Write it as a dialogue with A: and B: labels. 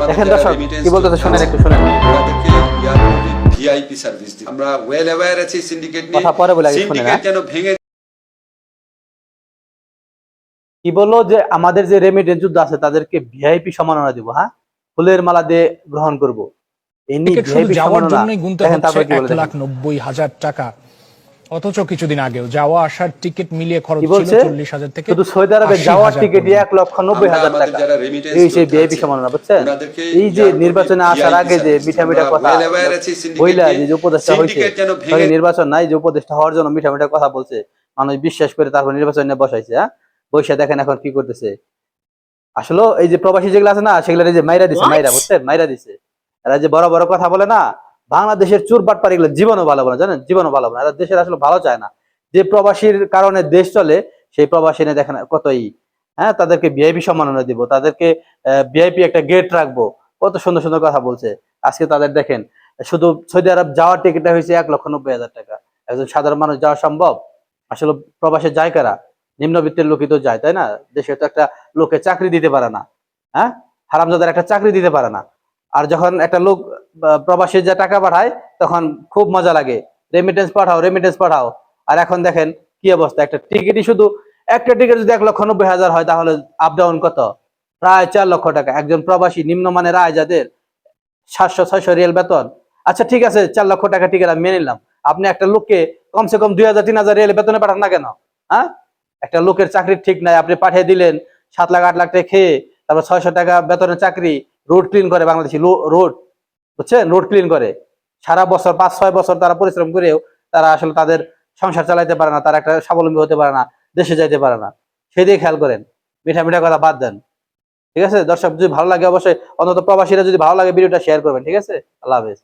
A: দেখেন দর্শক কি বলতেছে শুনেন, একটু শুনেন।
B: ভিআইপি সার্ভিস দিই আমরা, ওয়েল অ্যাওয়্যার আছি সিন্ডিকেট নিয়ে।
A: কথা পরে বলে আগে শুনেন।
B: সিন্ডিকেট যেন ভেঙে
A: কি বললো যে আমাদের যে রেমিটেন্স যুদ্ধ আছে তাদেরকে ভিআইপি সম্মাননা দিব, হ্যাঁ, ফুলের মালা দিয়ে গ্রহণ করব। এমনি
C: টিকিট শুধু
A: ভিআইপি
C: যাওয়ার
A: সম্মাননা।
C: জন্যই গুনতে
A: দেখেন
C: হচ্ছে
A: তারপর কি বলে, দেখেন
C: 1,90,000 টাকা, অথচ কিছুদিন আগেও যাওয়া আসার টিকিট মিলিয়ে খরচ
A: কি
C: ছিল
A: বলছে,
C: 40,000 থেকে
A: শুধু সৌদি আরবে
C: 80,000
A: যাওয়ার টিকিটই
C: পর্যন্ত।
A: 1,90,000
B: আমাদের
A: টাকা।
B: যারা রেমিটেন্স
A: এই সেই
B: যোদ্ধা
A: ভিআইপি
B: আছে,
A: সম্মাননা, বুঝছেন?
B: ওনাদেরকে
A: এই যে নির্বাচনে আসার আগে যে মিঠা মিঠা কথা
B: ওয়েল অ্যাওয়্যার আছি সিন্ডিকেট
A: বইলা
B: নিয়ে।
A: যে উপদেষ্টা হয়েছে,
B: সিন্ডিকেট যেন
A: সরি
B: ভেঙে
A: নির্বাচন নাই, যে উপদেষ্টা হওয়ার জন্য মিঠা মিঠা কথা বলছে, মানুষ বিশ্বাস করে তারপর নির্বাচন নিয়ে বসাইছে। হ্যাঁ, বৈশা দেখেন এখন কি করতেছে। আসলে এই যে প্রবাসী যেগুলো আছে না, সেগুলো যে মাইরা দিছে, মাইরা, বুঝছেন, মাইরা দিছে। এরা যে বড় বড় কথা বলে না, বাংলাদেশের চুর বাটপার, এগুলো জীবনও ভালো না, জানেন, জীবনও ভালো না। এরা দেশের আসলে ভালো চায় না। যে প্রবাসীর কারণে দেশ চলে, সেই প্রবাসী নিয়ে দেখেন কতই, হ্যাঁ, তাদেরকে ভিআইপি সম্মাননা দিব, তাদেরকে ভিআইপি একটা গেট রাখবো, কত সুন্দর সুন্দর কথা বলছে। আজকে তাদের দেখেন শুধু সৌদি আরব যাওয়ার টিকিটটা হয়েছে 1,90,000 টাকা। একজন সাধারণ মানুষ যাওয়া সম্ভব? আসলে প্রবাসে যায় কারা? নিম্নবিত্তের লোকই তো যায়, তাই না? দেশে তো একটা লোকে চাকরি দিতে পারে না, হ্যাঁ, হারামজাদার একটা চাকরি দিতে পারে না। আর যখন একটা লোক প্রবাসে যা টাকা পাঠায়, তখন খুব মজা লাগে, রেমিটেন্স পাঠাও, রেমিটেন্স পাঠাও। আর এখন দেখেন কি অবস্থা, একটা টিকিটই শুধু, একটা টিকিট যদি 1,90,000 হয়, তাহলে আপ ডাউন কত? প্রায় 4 লক্ষ টাকা। একজন প্রবাসী নিম্নমানের আয় যাদের, 700-600 রিয়াল বেতন, আচ্ছা ঠিক আছে 4 লক্ষ টাকা টিকিট আমি মেনে নিলাম। আপনি একটা লোককে কমসে কম 2,000-3,000 রিয়াল বেতনে পাঠান না কেন? হ্যাঁ, একটা লোকের চাকরি ঠিক নাই, আপনি পাঠিয়ে দিলেন 7 লাখ 8 লাখ টাকা খেয়ে, তারপর 600 টাকা বেতনের চাকরি, রোড ক্লিন করে, বাংলাদেশি রোড, বুঝছেন, রোড ক্লিন করে সারা বছর, 5-6 বছর তারা পরিশ্রম করেও তারা আসলে তাদের সংসার চালাইতে পারে না, তারা একটা স্বাবলম্বী হতে পারে না, দেশে যাইতে পারে না। সেদিকে খেয়াল করেন, মিঠা মিঠা কথা বাদ দেন। ঠিক আছে দর্শক, যদি ভালো লাগে অবশ্যই, অন্তত প্রবাসীরা যদি ভালো লাগে ভিডিওটা শেয়ার করবেন। ঠিক আছে, আল্লাহ হাফেজ।